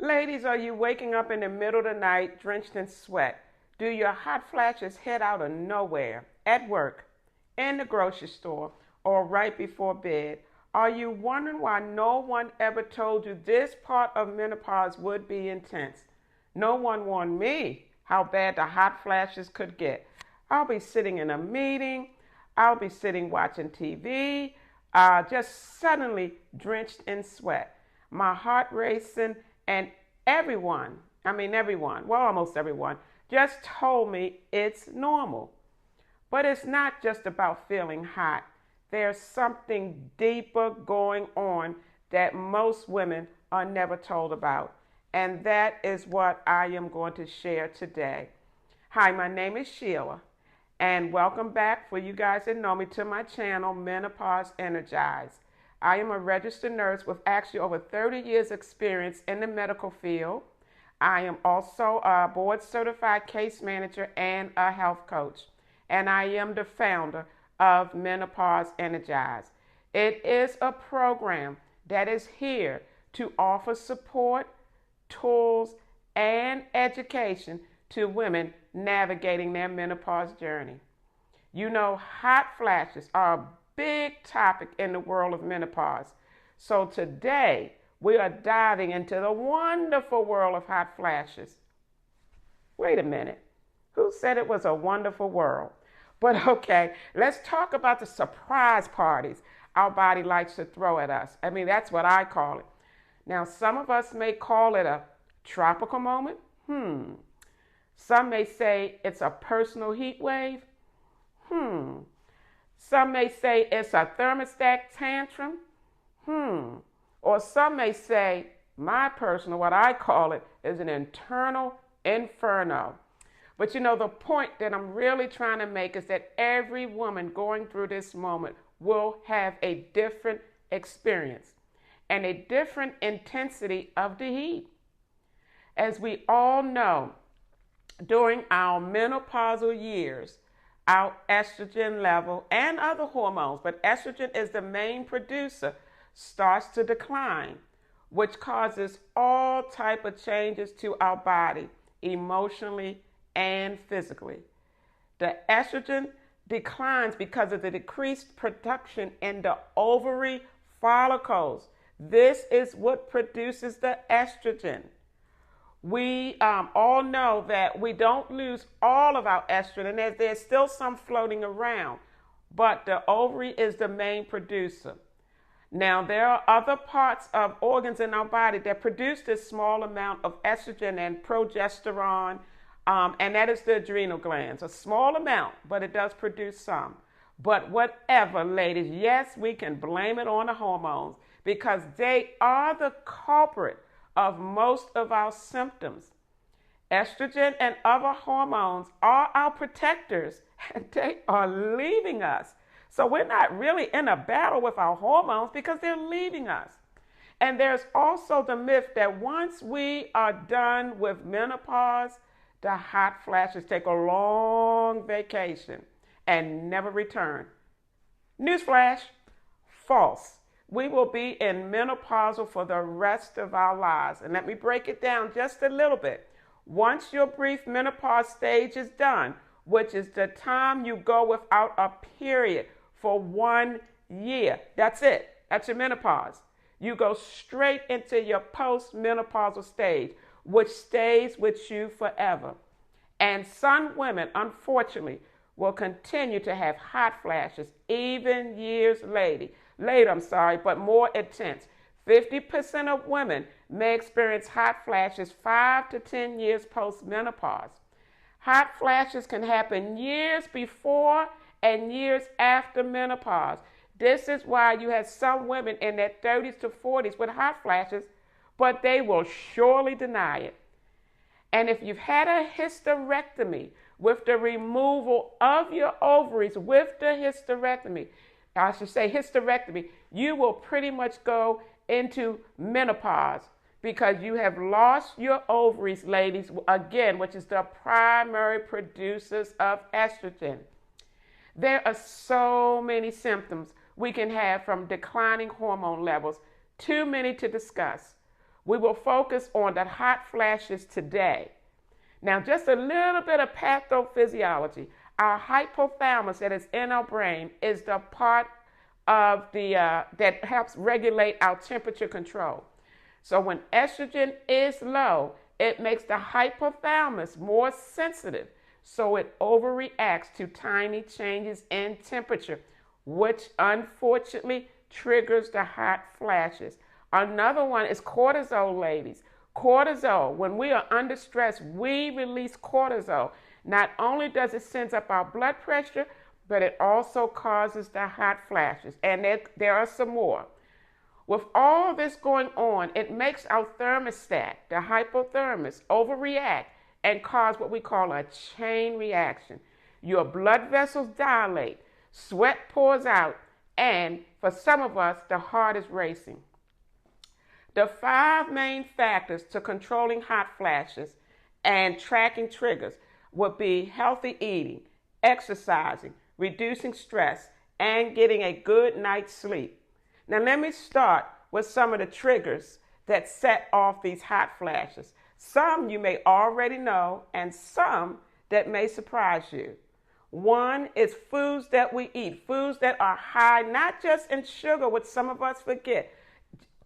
Ladies, are you waking up in the middle of the night drenched in sweat? Do your hot flashes hit out of nowhere? At work, in the grocery store, or right before bed? Are you wondering why no one ever told you this part of menopause would be intense? No one warned me how bad the hot flashes could get. I'll be sitting in a meeting, I'll be sitting watching TV, just suddenly drenched in sweat, my heart racing, and everyone, well, almost everyone, just told me it's normal. But it's not just about feeling hot. There's something deeper going on that most women are never told about. And that is what I am going to share today. Hi, my name is Sheila, and welcome back, for you guys that know me, to my channel, Menopause Energized. I am a registered nurse with actually over 30 years experience in the medical field. I am also a board certified case manager and a health coach. And I am the founder of Menopause Energized. It is a program that is here to offer support, tools, and education to women navigating their menopause journey. You know, hot flashes are a big topic in the world of menopause. So today, we are diving into the wonderful world of hot flashes. Wait a minute. Who said it was a wonderful world? But okay, let's talk about the surprise parties our body likes to throw at us. That's what I call it. Now, some of us may call it a tropical moment. Some may say it's a personal heat wave. Some may say it's a thermostat tantrum. Or some may say, my personal, what I call it, is an internal inferno. But you know, the point that I'm really trying to make is that every woman going through this moment will have a different experience and a different intensity of the heat. As we all know, during our menopausal years, our estrogen level and other hormones, but estrogen is the main producer, starts to decline, which causes all type of changes to our body, emotionally and physically. The estrogen declines because of the decreased production in the ovary follicles. This is what produces the estrogen. We all know that we don't lose all of our estrogen, and there's still some floating around, but the ovary is the main producer. Now, there are other parts of organs in our body that produce this small amount of estrogen and progesterone, and that is the adrenal glands. A small amount, but it does produce some. But whatever, ladies, yes, we can blame it on the hormones because they are the culprit of most of our symptoms. Estrogen and other hormones are our protectors, and they are leaving us. So we're not really in a battle with our hormones because they're leaving us. And there's also the myth that once we are done with menopause, the hot flashes take a long vacation and never return. Newsflash, false. We will be in menopausal for the rest of our lives. And let me break it down just a little bit. Once your brief menopause stage is done, which is the time you go without a period for 1 year, that's it. That's your menopause. You go straight into your post-menopausal stage, which stays with you forever. And some women, unfortunately, will continue to have hot flashes even years later, but more intense. 50% of women may experience hot flashes 5 to 10 years post-menopause. Hot flashes can happen years before and years after menopause. This is why you have some women in their 30s to 40s with hot flashes, but they will surely deny it. And if you've had a hysterectomy with the removal of your ovaries with the hysterectomy, you will pretty much go into menopause because you have lost your ovaries, ladies, again, which is the primary producers of estrogen. There are so many symptoms we can have from declining hormone levels, too many to discuss. We will focus on the hot flashes today. Now, just a little bit of pathophysiology. Our hypothalamus that is in our brain is the part of the that helps regulate our temperature control. So when estrogen is low, it makes the hypothalamus more sensitive. So it overreacts to tiny changes in temperature, which unfortunately triggers the hot flashes. Another one is cortisol, ladies. Cortisol, when we are under stress, we release cortisol. Not only does it send up our blood pressure, but it also causes the hot flashes. And there are some more. With all this going on, it makes our thermostat, the hypothalamus, overreact and cause what we call a chain reaction. Your blood vessels dilate, sweat pours out, and for some of us, the heart is racing. The 5 main factors to controlling hot flashes and tracking triggers would be healthy eating, exercising, reducing stress, and getting a good night's sleep. Now let me start with some of the triggers that set off these hot flashes. Some you may already know, and some that may surprise you. One is foods that we eat, foods that are high not just in sugar, which some of us forget,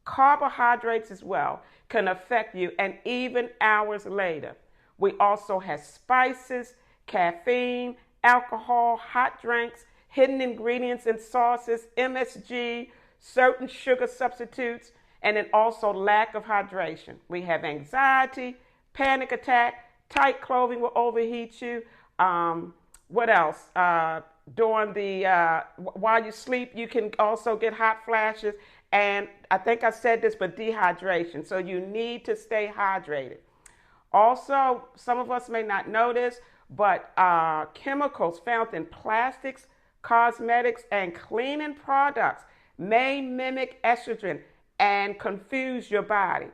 carbohydrates as well can affect you, and even hours later. We also have spices, caffeine, alcohol, hot drinks, hidden ingredients in sauces, MSG, certain sugar substitutes, and then also lack of hydration. We have anxiety, panic attack, tight clothing will overheat you. What else? During while you sleep, you can also get hot flashes. And I think I said this, but dehydration. So you need to stay hydrated. Also, some of us may not know this, but chemicals found in plastics, cosmetics, and cleaning products may mimic estrogen and confuse your body.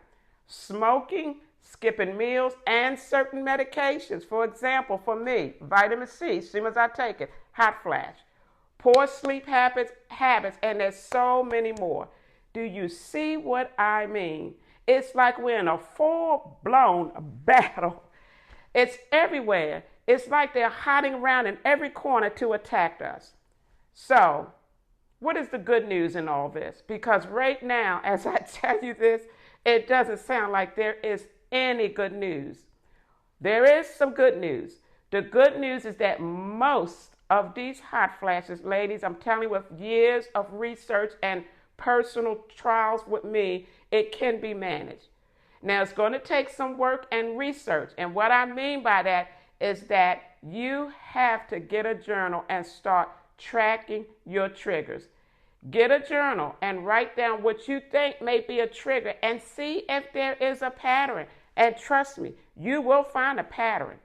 Smoking, skipping meals, and certain medications. For example, for me, vitamin C, as soon as I take it, hot flash. Poor sleep habits, and there's so many more. Do you see what I mean? It's like we're in a full-blown battle. It's everywhere. It's like they're hiding around in every corner to attack us. So, what is the good news in all this? Because right now, as I tell you this, it doesn't sound like there is any good news. There is some good news. The good news is that most of these hot flashes, ladies, I'm telling you, with years of research and personal trials with me, it can be managed. Now, it's going to take some work and research. And what I mean by that is that you have to get a journal and start tracking your triggers. Get a journal and write down what you think may be a trigger and see if there is a pattern. And trust me, you will find a pattern.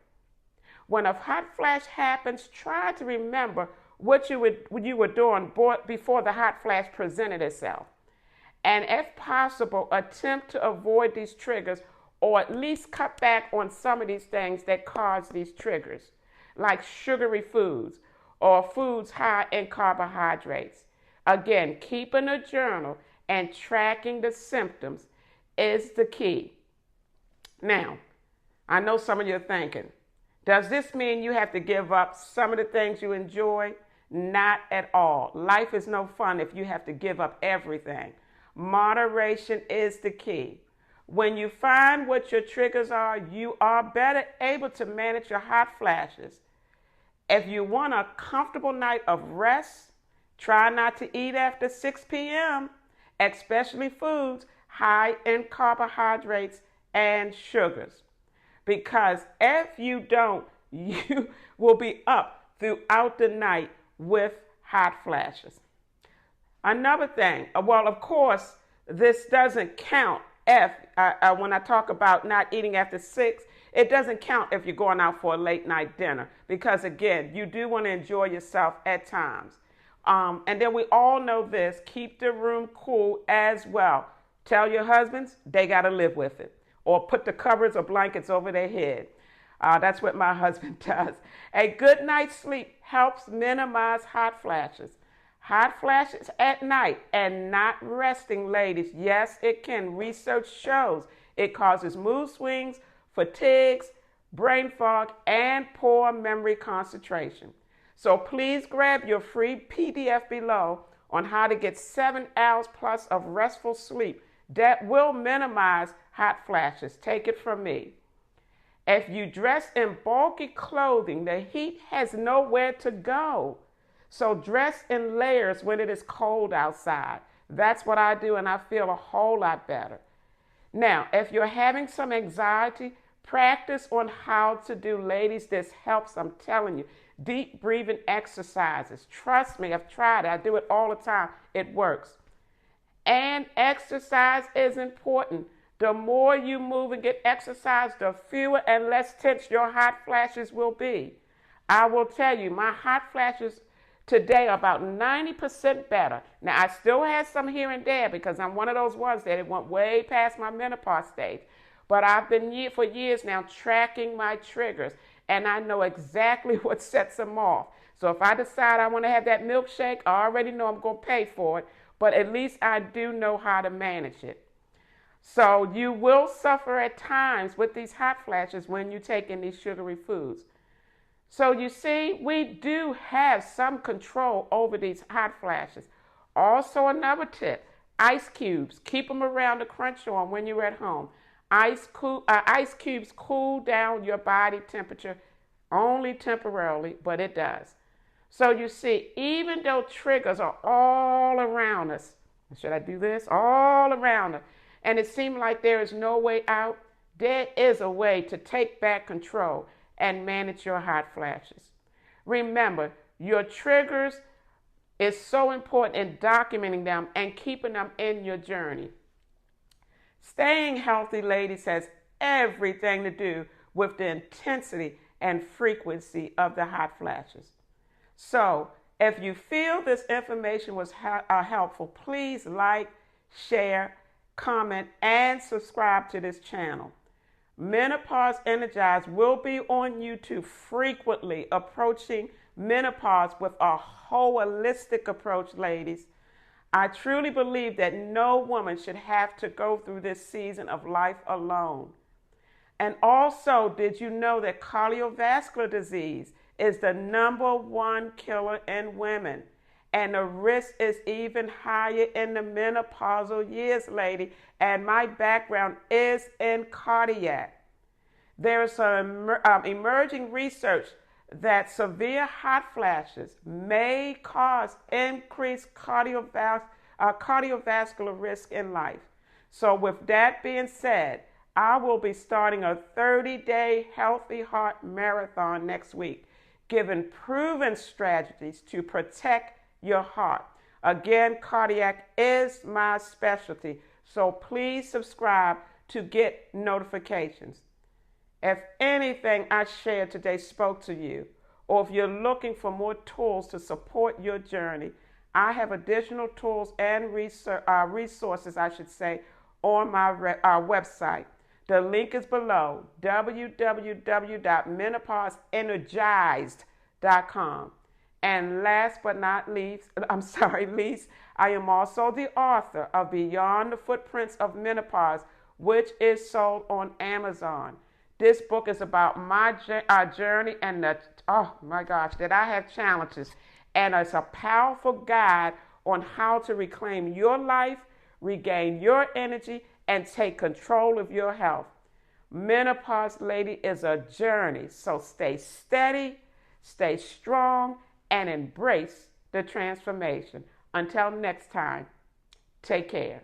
When a hot flash happens, try to remember what you were doing before the hot flash presented itself. And if possible, attempt to avoid these triggers, or at least cut back on some of these things that cause these triggers, like sugary foods or foods high in carbohydrates. Again, keeping a journal and tracking the symptoms is the key. Now, I know some of you are thinking, does this mean you have to give up some of the things you enjoy? Not at all. Life is no fun if you have to give up everything. Moderation is the key. When you find what your triggers are, you are better able to manage your hot flashes. If you want a comfortable night of rest, try not to eat after 6 p.m., especially foods high in carbohydrates and sugars. Because if you don't, you will be up throughout the night with hot flashes. Another thing, well, of course, this doesn't count if, when I talk about not eating after 6, it doesn't count if you're going out for a late night dinner. Because again, you do want to enjoy yourself at times. And then we all know this, keep the room cool as well. Tell your husbands they got to live with it. Or put the covers or blankets over their head. That's what my husband does. A good night's sleep helps minimize hot flashes. Hot flashes at night and not resting, ladies. Yes, it can. Research shows it causes mood swings, fatigues, brain fog, and poor memory concentration. So please grab your free PDF below on how to get 7 hours plus of restful sleep that will minimize hot flashes. Take it from me. If you dress in bulky clothing, the heat has nowhere to go. So dress in layers when it is cold outside. That's what I do, and I feel a whole lot better. Now, if you're having some anxiety, practice on how to do, ladies, this helps. I'm telling you, deep breathing exercises. Trust me, I've tried it. I do it all the time. It works. And exercise is important. The more you move and get exercise, the fewer and less tense your hot flashes will be. I will tell you, my hot flashes today are about 90% better. Now, I still have some here and there because I'm one of those ones that it went way past my menopause stage. But I've been for years now tracking my triggers, and I know exactly what sets them off. So if I decide I want to have that milkshake, I already know I'm going to pay for it, but at least I do know how to manage it. So you will suffer at times with these hot flashes when you take in these sugary foods. So you see, we do have some control over these hot flashes. Also, another tip, ice cubes. Keep them around to crunch on when you're at home. Ice cubes cool down your body temperature only temporarily, but it does. So you see, even though triggers are all around us, should I do this? All around us, and it seems like there is no way out, there is a way to take back control and manage your hot flashes. Remember, your triggers is so important in documenting them and keeping them in your journey. Staying healthy, ladies, has everything to do with the intensity and frequency of the hot flashes. So, if you feel this information was helpful, please like, share, comment, and subscribe to this channel. Menopause Energized will be on YouTube frequently, approaching menopause with a holistic approach, ladies. I truly believe that no woman should have to go through this season of life alone. And also, did you know that cardiovascular disease is the #1 killer in women? And the risk is even higher in the menopausal years, lady. And my background is in cardiac. There is some emerging research that severe hot flashes may cause increased cardiovascular risk in life. So with that being said, I will be starting a 30-day Healthy Heart Marathon next week, giving proven strategies to protect your heart. Again, cardiac is my specialty, so please subscribe to get notifications. If anything I shared today spoke to you, or if you're looking for more tools to support your journey, I have additional tools and resources, on my website. The link is below, www.menopauseenergized.com. And last but not least, I am also the author of Beyond the Footprints of Menopause, which is sold on Amazon. This book is about my journey and that I have challenges. And it's a powerful guide on how to reclaim your life, regain your energy, and take control of your health. Menopause, lady, is a journey. So stay steady, stay strong, and embrace the transformation. Until next time, take care.